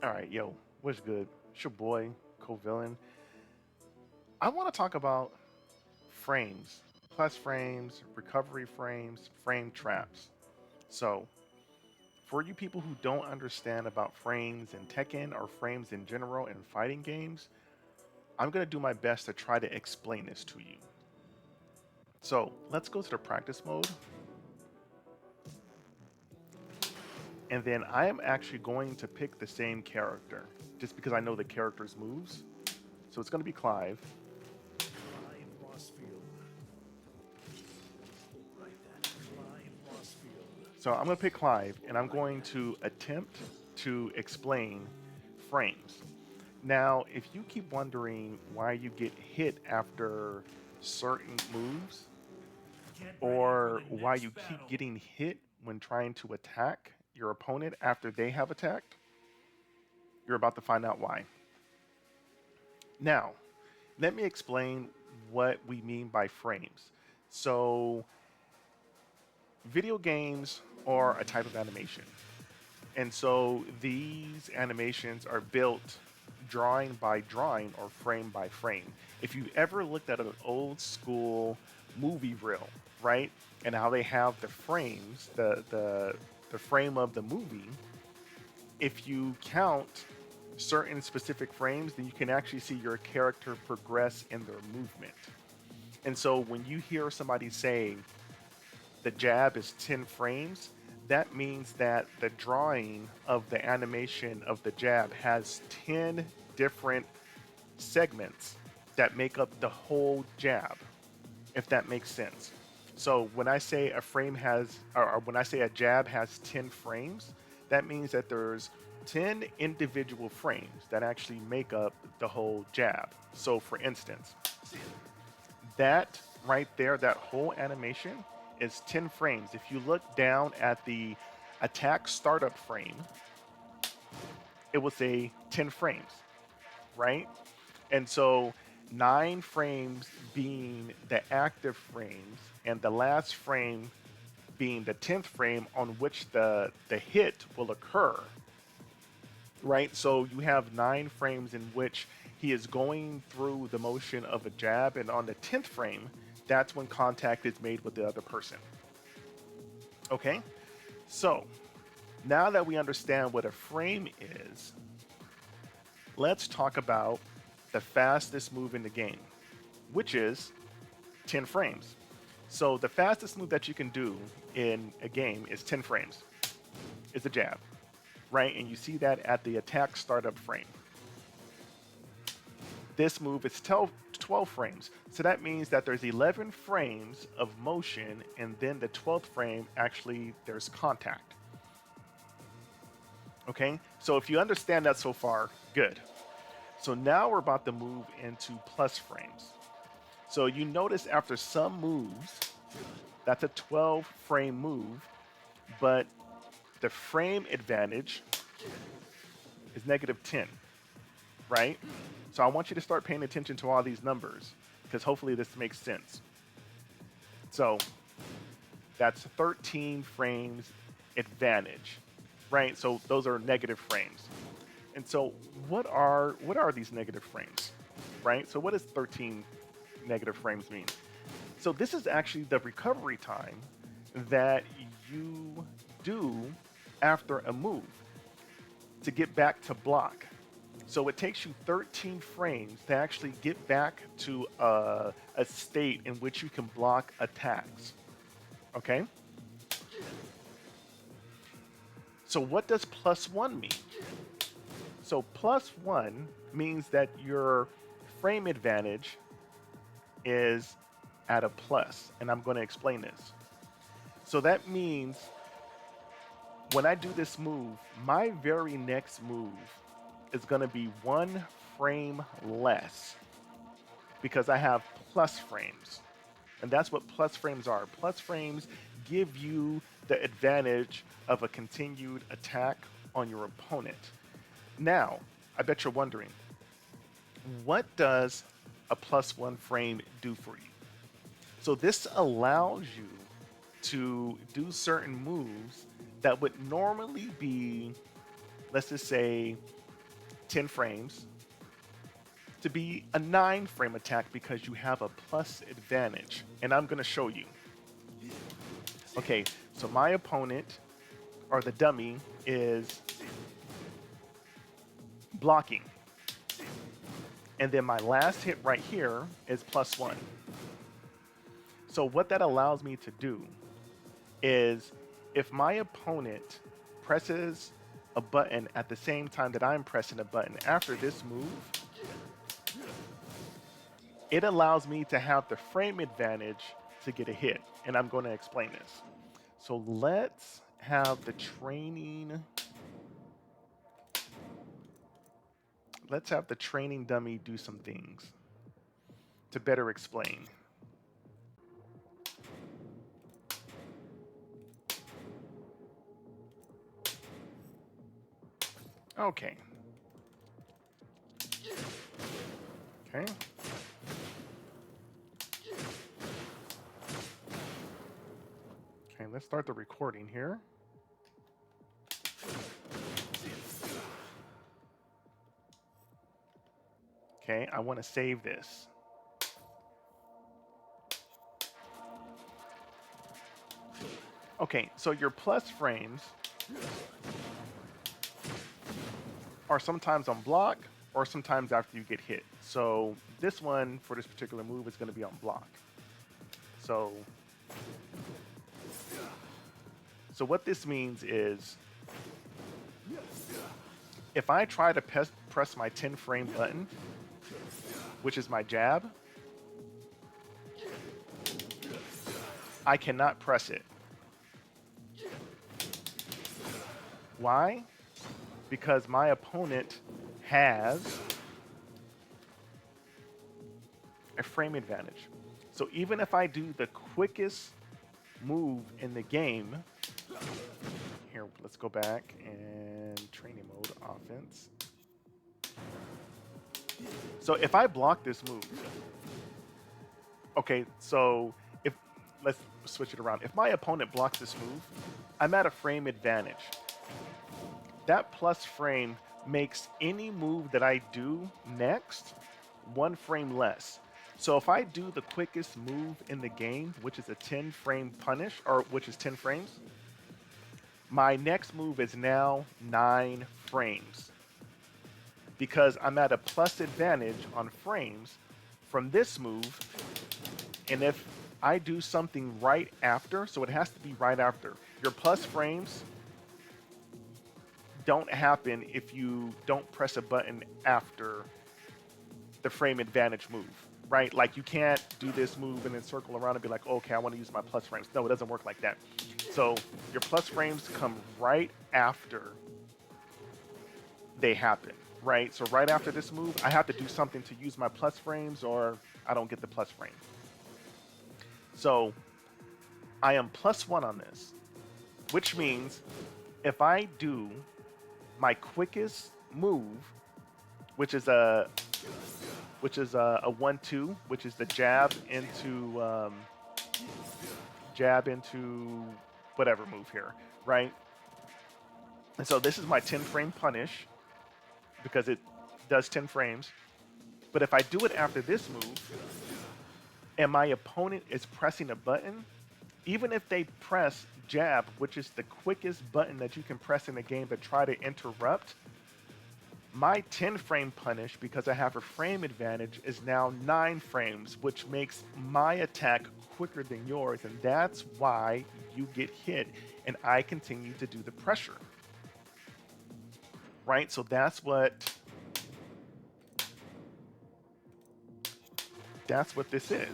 All right, yo, what's good? It's your boy, Co-Villain. I want to talk about frames, plus frames, recovery frames, frame traps. So, for you people who don't understand about frames in Tekken or frames in general in fighting games, I'm going to do my best to try to explain this to you. So, let's go to the practice mode, and then I am actually going to pick the same character just because I know the character's moves. So, it's going to be Clive. Clive Mossfield. Right that. Clive Mossfield. So I'm going to pick Clive and I'm going to attempt to explain frames. Now, if you keep wondering why you get hit after certain moves Get ready for or the why next you keep battle. getting hit when trying to attack your opponent after they have attacked, you're about to find out why. Now, let me explain what we mean by frames. So, video games are a type of animation. And so these animations are built drawing by drawing or frame by frame. If you've ever looked at an old school movie reel, right, and how they have the frames, the frame of the movie, if you count certain specific frames, then you can actually see your character progress in their movement. And so when you hear somebody say the jab is 10 frames, that means that the drawing of the animation of the jab has 10 different segments that make up the whole jab, if that makes sense. So when I say a frame has, or when I say a jab has 10 frames, that means that there's 10 individual frames that actually make up the whole jab. So for instance, that right there, that whole animation is 10 frames. If you look down at the attack startup frame, it will say 10 frames, right? And so 9 frames being the active frames, and the last frame being the 10th frame on which the hit will occur, right? So you have 9 frames in which he is going through the motion of a jab, and on the 10th frame, that's when contact is made with the other person. Okay? So now that we understand what a frame is, let's talk about the fastest move in the game, which is 10 frames. So the fastest move that you can do in a game is 10 frames. It's a jab, right? And you see that at the attack startup frame. This move is 12 frames. So that means that there's 11 frames of motion, and then the 12th frame, actually, there's contact. Okay? So if you understand that so far, good. So now we're about to move into plus frames. So you notice after some moves, that's a 12 frame move, but the frame advantage is -10, right? So I want you to start paying attention to all these numbers because hopefully this makes sense. So that's 13 frames advantage, right? So those are negative frames. And so what are these negative frames, right? So what does 13 negative frames mean? So this is actually the recovery time that you do after a move to get back to block. So it takes you 13 frames to actually get back to a state in which you can block attacks. Okay? So what does +1 mean? So +1 means that your frame advantage is at a plus, and I'm going to explain this. So that means when I do this move, my very next move is going to be 1 frame less because I have plus frames. And that's what plus frames are. Plus frames give you the advantage of a continued attack on your opponent. Now, I bet you're wondering, what does a +1 frame do for you? So this allows you to do certain moves that would normally be, let's just say, 10 frames to be a 9-frame attack because you have a plus advantage. And I'm going to show you. Okay, so my opponent, or the dummy, is blocking. And then my last hit right here is +1. So what that allows me to do is if my opponent presses a button at the same time that I'm pressing a button after this move, it allows me to have the frame advantage to get a hit. And I'm going to explain this. So let's have the training. Let's have the training dummy do some things to better explain. Okay. Okay. Okay, let's start the recording here. Okay, I want to save this. Okay, so your plus frames are sometimes on block or sometimes after you get hit. So this one for this particular move is going to be on block. So what this means is if I try to press my 10 frame button, which is my jab, I cannot press it. Why? Because my opponent has a frame advantage. So even if I do the quickest move in the game, here, let's go back and training mode, offense. So if I block this move, okay, so if, let's switch it around. If my opponent blocks this move, I'm at a frame advantage. That plus frame makes any move that I do next 1 frame less. So if I do the quickest move in the game, which is a 10 frame punish, or which is 10 frames, my next move is now 9 frames. Because I'm at a plus advantage on frames from this move. And if I do something right after, so it has to be right after. Your plus frames don't happen if you don't press a button after the frame advantage move, right? Like you can't do this move and then circle around and be like, okay, I want to use my plus frames. No, it doesn't work like that. So your plus frames come right after they happen, right? So right after this move, I have to do something to use my plus frames or I don't get the plus frame. So I am +1 on this, which means if I do my quickest move, which is a 1-2, which is the jab into whatever move here, right? And so this is my 10 frame punish because it does 10 frames. But if I do it after this move and my opponent is pressing a button, even if they press jab, which is the quickest button that you can press in the game to try to interrupt, my 10 frame punish, because I have a frame advantage, is now 9 frames, which makes my attack quicker than yours. And that's why you get hit and I continue to do the pressure. Right? So that's what this is.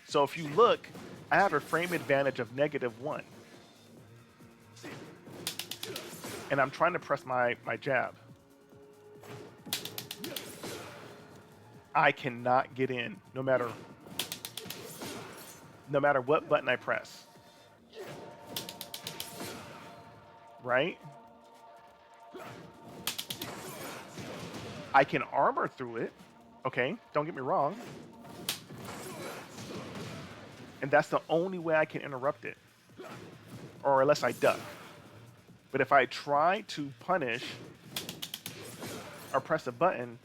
So if you look, I have a frame advantage of -1. And I'm trying to press my jab. I cannot get in no matter what button I press. Right? I can armor through it. Okay, don't get me wrong. And that's the only way I can interrupt it. or unless I duck. But if I try to punish or press a button,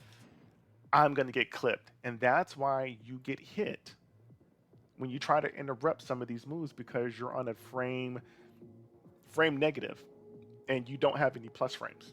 I'm going to get clipped. And that's why you get hit when you try to interrupt some of these moves, because you're on a frame negative and you don't have any plus frames.